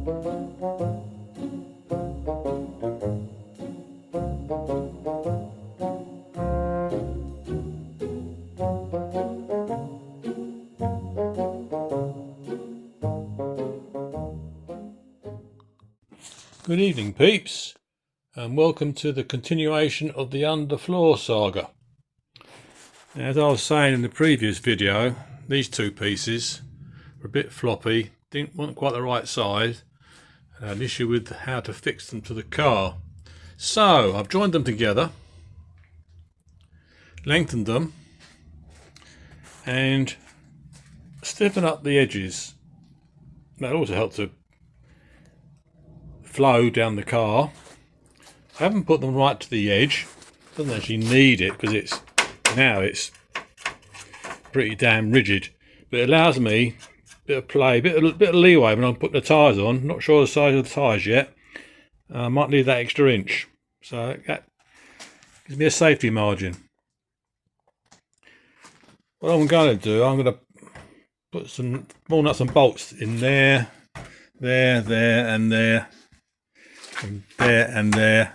Good evening, peeps, and welcome to the continuation of the underfloor saga. As I was saying in the previous video, these two pieces were a bit floppy, weren't quite the right size, and I had an issue with how to fix them to the car. So I've joined them together, lengthened them, and stiffened up the edges. That also helped to flow down the car. I haven't put them right to the edge. Doesn't actually need it because it's pretty damn rigid, but it allows me a bit of play, a bit of leeway when I'm putting the tyres on. Not sure the size of the tyres yet. I might need that extra inch, so that gives me a safety margin. What I'm going to do, I'm going to put some more nuts and bolts in there, and there, and there, and there,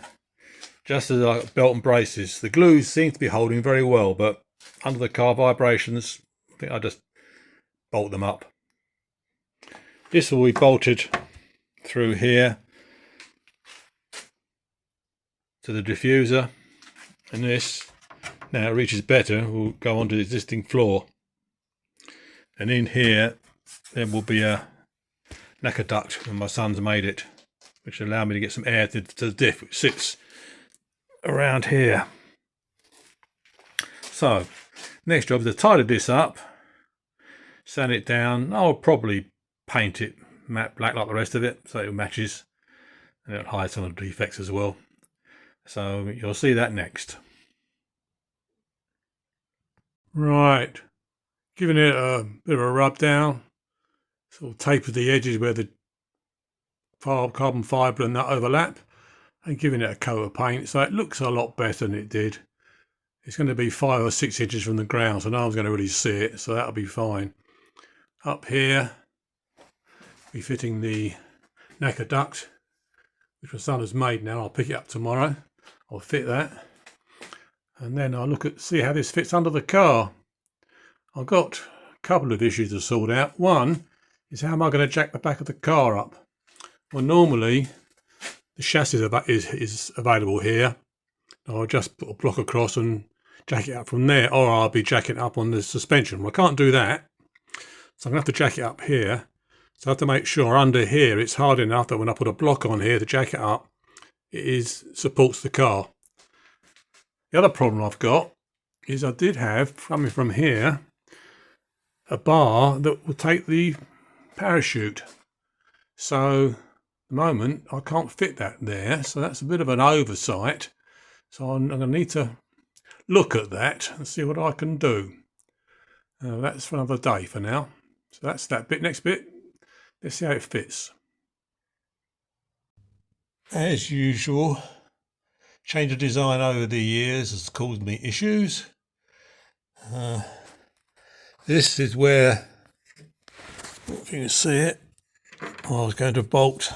just as like belt and braces. The glue seems to be holding very well, but under the car vibrations, I think I just bolt them up. This will be bolted through here to the diffuser, and this, now it reaches better, will go onto the existing floor. And in here there will be a knacker duct, and my son's made it, which will allow me to get some air to the diff, which sits around here. So next job is to tidy this up, sand it down. I'll probably paint it matte black like the rest of it so it matches, and it'll hide some of the defects as well. So you'll see that next. Right, giving it a bit of a rub down, sort of taper the edges where the carbon fibre and that overlap, and giving it a coat of paint so it looks a lot better than it did. It's going to be 5 or 6 inches from the ground, so no one's going to really see it, so that'll be fine. Up here, be fitting the knacker duct, which my son has made now. I'll pick it up tomorrow. I'll fit that, and then I'll see how this fits under the car. I've got a couple of issues to sort out. One is, how am I going to jack the back of the car up? Well, normally the chassis is available here. I'll just put a block across and jack it up from there, or I'll be jacking it up on the suspension. Well, I can't do that, so I'm going to have to jack it up here. So I have to make sure under here it's hard enough that when I put a block on here to jack it up, it supports the car. The other problem I've got is I did have, coming from here, a bar that will take the parachute. So at the moment I can't fit that there, so that's a bit of an oversight. So I'm going to need to look at that and see what I can do. That's for another day for now. So that's that bit. Next bit, let's see how it fits. As usual, change of design over the years has caused me issues. This is where, if you can see it, I was going to bolt.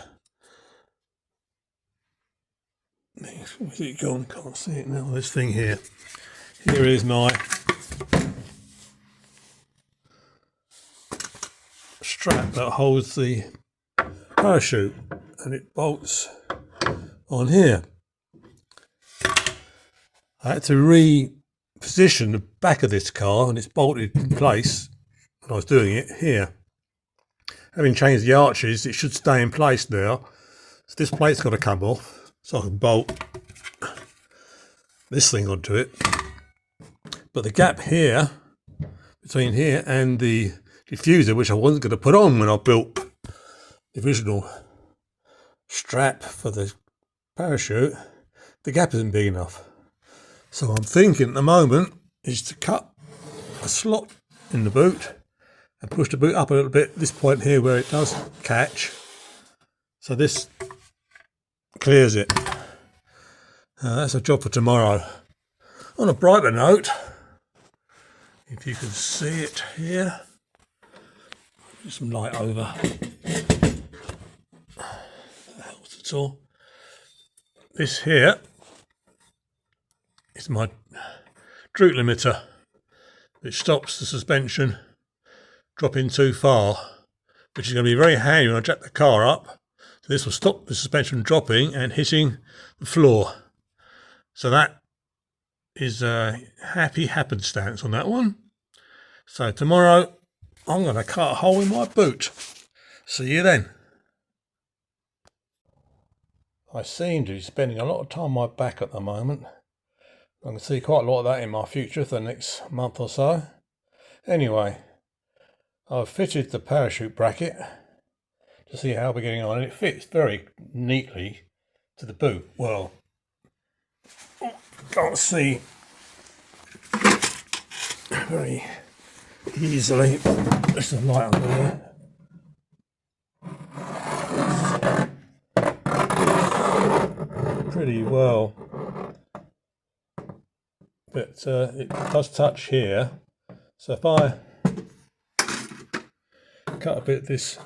Where's it gone? Can't see it now. This thing here. Here is my strap that holds the parachute, and it bolts on here. I had to reposition the back of this car, and it's bolted in place when I was doing it here. Having changed the arches, it should stay in place now. So this plate's got to come off, so I can bolt this thing onto it. But the gap here, between here and the diffuser, which I wasn't going to put on when I built the original strap for the parachute, the gap isn't big enough. So I'm thinking at the moment is to cut a slot in the boot and push the boot up a little bit, this point here where it does catch, so this clears it. That's a job for tomorrow. On a brighter note, if you can see it here, put some light over. that's all. This here is my droop limiter, which stops the suspension dropping too far, which is going to be very handy when I jack the car up. So this will stop the suspension dropping and hitting the floor. So that is a happy happenstance on that one. So tomorrow I'm going to cut a hole in my boot. See you then. I seem to be spending a lot of time on my back at the moment. I can see quite a lot of that in my future for the next month or so. Anyway, I've fitted the parachute bracket to see how we're getting on, and it fits very neatly to the boot. Well, can't see very easily. There's some light under there. Pretty well, but it does touch here. So if I cut a bit this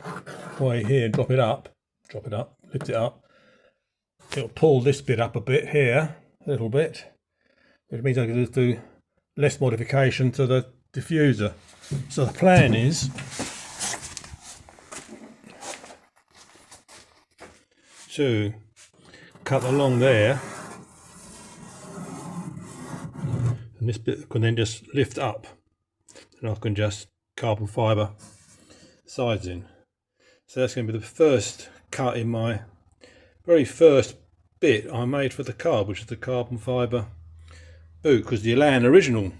way here and drop it up, lift it up, it'll pull this bit up a bit here, a little bit, which means I can just do less modification to the diffuser. So the plan is to cut along there, and this bit can then just lift up, and I can just carbon fibre sides in. So that's going to be the first cut in my very first bit I made for the car, which is the carbon fibre boot, because the Elan original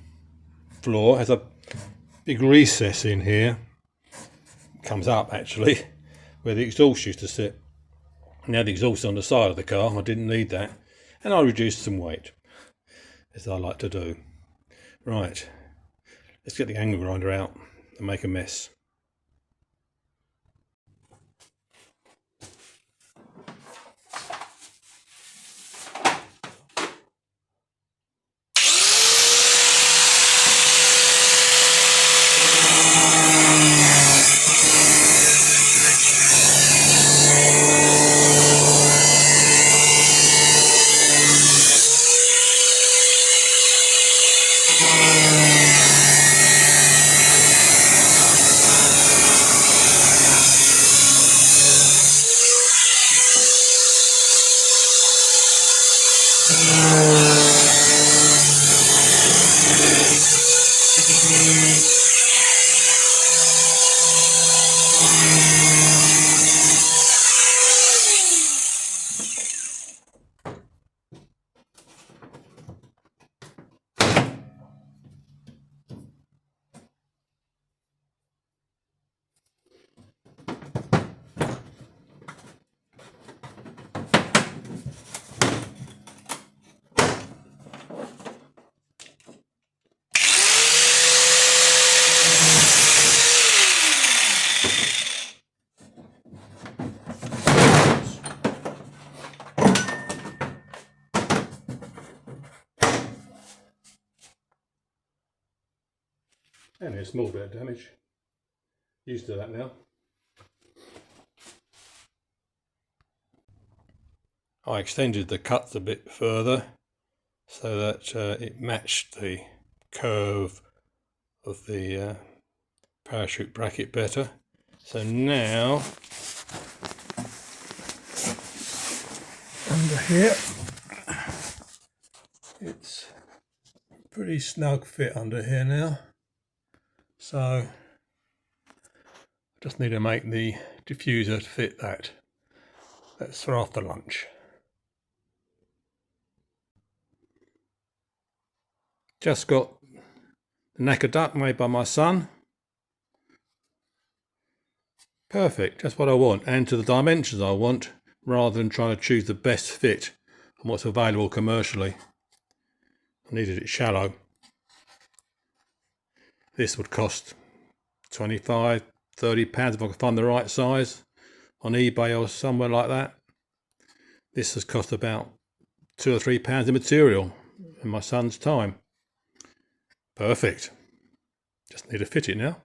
floor has a big recess in here, comes up actually, where the exhaust used to sit. Now the exhaust on the side of the car, I didn't need that, and I reduced some weight, as I like to do. Right, let's get the angle grinder out and make a mess. And a small bit of damage. Used to that now. I extended the cuts a bit further so that it matched the curve of the parachute bracket better. So now, under here, it's a pretty snug fit under here now. So I just need to make the diffuser to fit that. That's for after lunch. Just got the knacker duct made by my son. Perfect, that's what I want, and to the dimensions I want, rather than trying to choose the best fit and what's available commercially. I needed it shallow. This would cost £25, £30 if I could find the right size on eBay or somewhere like that. This has cost about £2 or £3 in material in my son's time. Perfect. Just need to fit it now.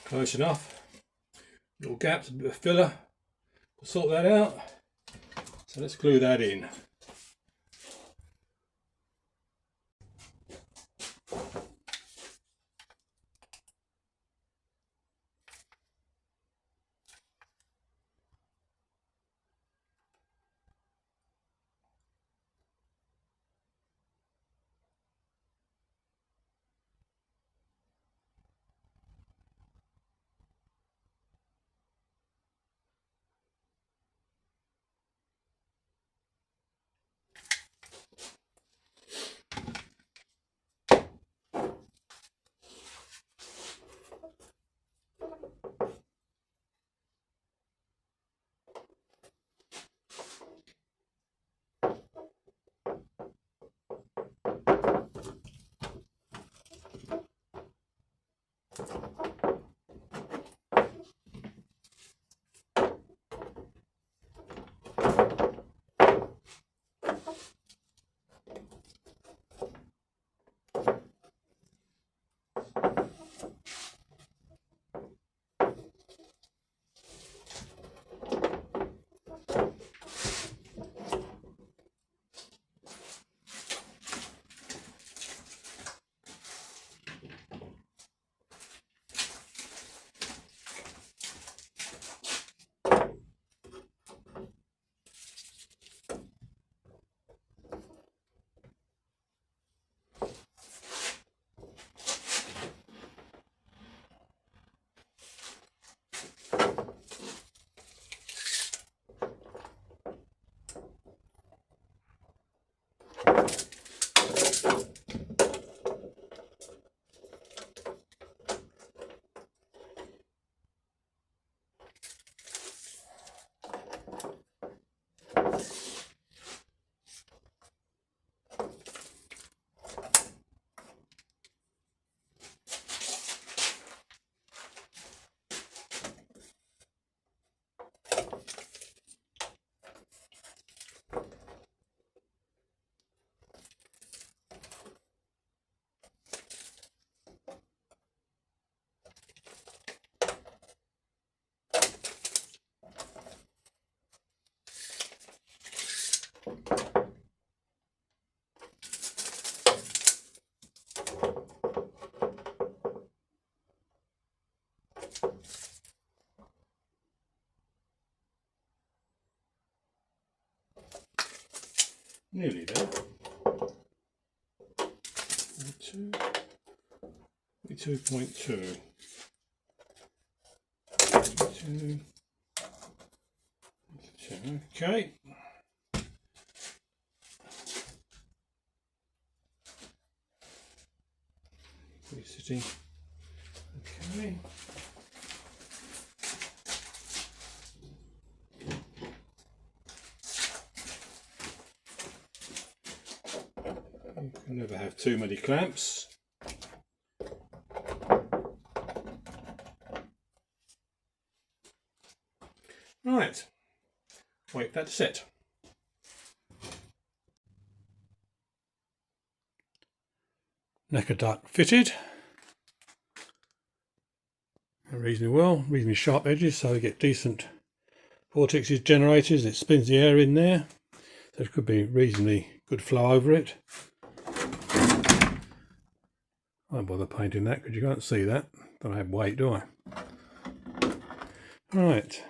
Close enough. Little gaps, a bit of filler to sort that out. So let's glue that in. Nearly there. 2.2. 2. Okay. Sitting. Okay. You can never have too many clamps. Right, wait for that to set. Necker duct fitted. Reasonably well, reasonably sharp edges, so we get decent vortexes generated and it spins the air in there. So it could be reasonably good flow over it. I won't bother painting that because you can't see that. Don't have weight, do I? Right,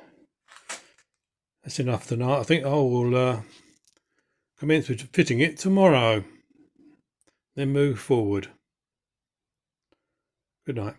that's enough tonight. I think I will commence with fitting it tomorrow, then move forward. Good night.